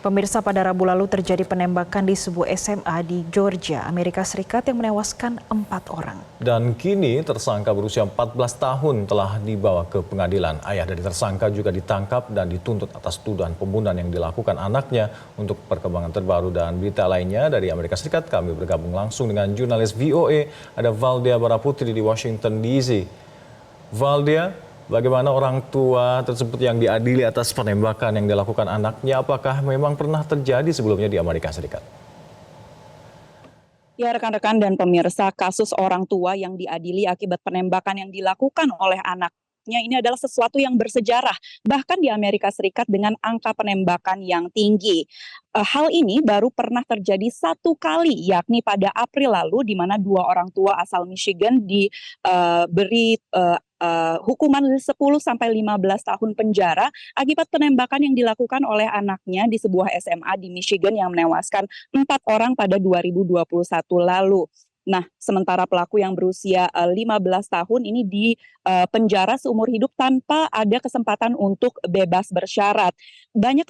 Pemirsa, pada Rabu lalu terjadi penembakan di sebuah SMA di Georgia, Amerika Serikat yang menewaskan 4 orang. Dan kini tersangka berusia 14 tahun telah dibawa ke pengadilan. Ayah dari tersangka juga ditangkap dan dituntut atas tuduhan pembunuhan yang dilakukan anaknya. Untuk perkembangan terbaru dan berita lainnya dari Amerika Serikat, kami bergabung langsung dengan jurnalis VOA, ada Valdia Baraputri di Washington DC. Valdia, bagaimana orang tua tersebut yang diadili atas penembakan yang dilakukan anaknya? Apakah memang pernah terjadi sebelumnya di Amerika Serikat? Ya, rekan-rekan dan pemirsa, kasus orang tua yang diadili akibat penembakan yang dilakukan oleh anaknya ini adalah sesuatu yang bersejarah, bahkan di Amerika Serikat dengan angka penembakan yang tinggi. Hal ini baru pernah terjadi 1 kali, yakni pada April lalu, di mana 2 orang tua asal Michigan diberi hukuman 10 sampai 15 tahun penjara akibat penembakan yang dilakukan oleh anaknya di sebuah SMA di Michigan yang menewaskan 4 orang pada 2021 lalu. Nah, sementara pelaku yang berusia 15 tahun ini di penjara seumur hidup tanpa ada kesempatan untuk bebas bersyarat. Banyak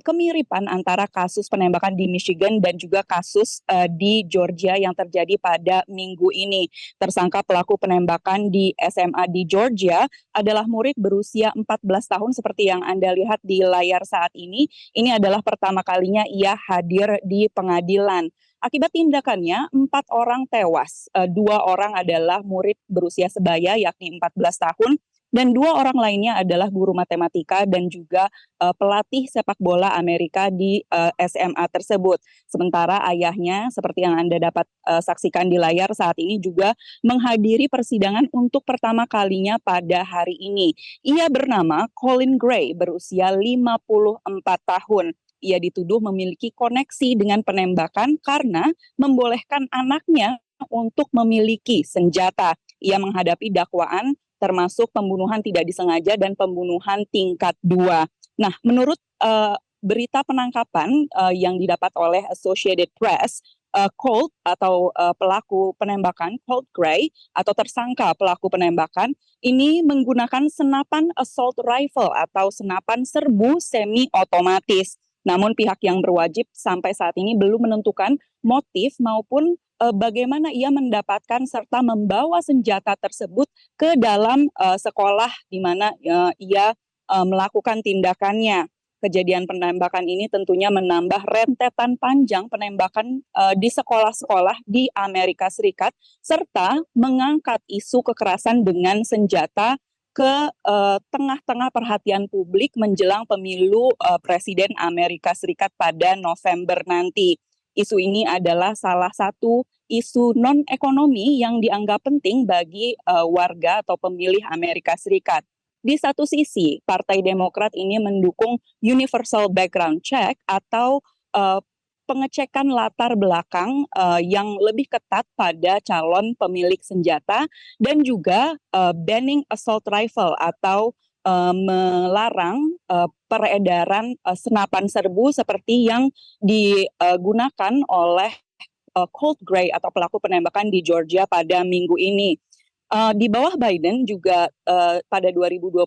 kemiripan antara kasus penembakan di Michigan dan juga kasus di Georgia yang terjadi pada minggu ini. Tersangka pelaku penembakan di SMA di Georgia adalah murid berusia 14 tahun seperti yang Anda lihat di layar saat ini. Ini adalah pertama kalinya ia hadir di pengadilan. Akibat tindakannya, 4 orang tewas. 2 orang adalah murid berusia sebaya, yakni 14 tahun, dan 2 orang lainnya adalah guru matematika dan juga pelatih sepak bola Amerika di SMA tersebut. Sementara ayahnya, seperti yang Anda dapat saksikan di layar saat ini, juga menghadiri persidangan untuk pertama kalinya pada hari ini. Ia bernama Colin Gray, berusia 54 tahun. Ia dituduh memiliki koneksi dengan penembakan karena membolehkan anaknya untuk memiliki senjata. Ia menghadapi dakwaan termasuk pembunuhan tidak disengaja dan pembunuhan tingkat 2. Nah, menurut berita penangkapan yang didapat oleh Associated Press, Colt atau pelaku penembakan, Colt Gray atau tersangka pelaku penembakan, ini menggunakan senapan assault rifle atau senapan serbu semi otomatis. Namun pihak yang berwajib sampai saat ini belum menentukan motif maupun bagaimana ia mendapatkan serta membawa senjata tersebut ke dalam sekolah di mana ia melakukan tindakannya. Kejadian penembakan ini tentunya menambah rentetan panjang penembakan di sekolah-sekolah di Amerika Serikat serta mengangkat isu kekerasan dengan senjata ke tengah-tengah perhatian publik menjelang pemilu Presiden Amerika Serikat pada November nanti. Isu ini adalah salah satu isu non-ekonomi yang dianggap penting bagi warga atau pemilih Amerika Serikat. Di satu sisi, Partai Demokrat ini mendukung universal background check atau pengecekan latar belakang yang lebih ketat pada calon pemilik senjata dan juga banning assault rifle atau melarang peredaran senapan serbu seperti yang digunakan oleh Colt Gray atau pelaku penembakan di Georgia pada minggu ini. Di bawah Biden juga pada 2022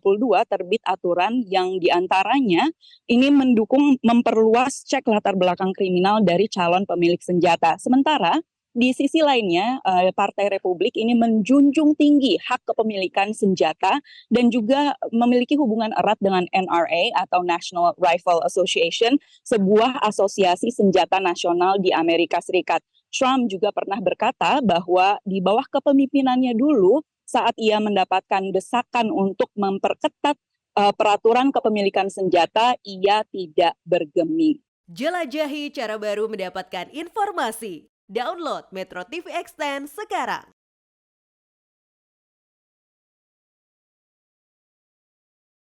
terbit aturan yang diantaranya ini mendukung memperluas cek latar belakang kriminal dari calon pemilik senjata. Sementara di sisi lainnya, Partai Republik ini menjunjung tinggi hak kepemilikan senjata dan juga memiliki hubungan erat dengan NRA atau National Rifle Association, sebuah asosiasi senjata nasional di Amerika Serikat. Trump juga pernah berkata bahwa di bawah kepemimpinannya dulu, saat ia mendapatkan desakan untuk memperketat peraturan kepemilikan senjata, ia tidak bergeming. Jelajahi cara baru mendapatkan informasi. Download Metro TV Extend sekarang.